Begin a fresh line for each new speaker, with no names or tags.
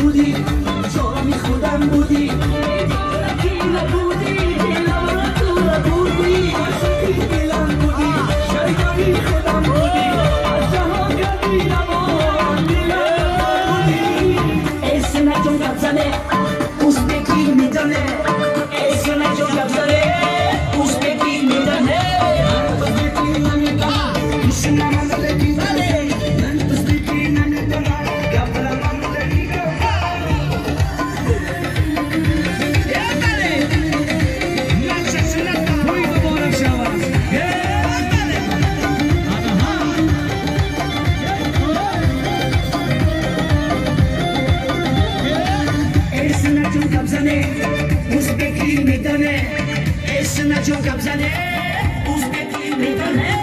بودی جامی خودم بودی کی نبودی دلم تو بودی عاشقی دلم بودی شیطانی خودم بودی از جهان کردی نمان دلم بودی اسم نجوم گبزنه اوزبکی میدانه اسم نجوم گبزنه اوزبکی میدانه اوزبکی نمیدانه اسم نمازلکی داره من اوزبکی نمیدانم گبزنم نمازلکی اوزبکی میدانه اسم نجوم گبزنه اوزبکی میدانه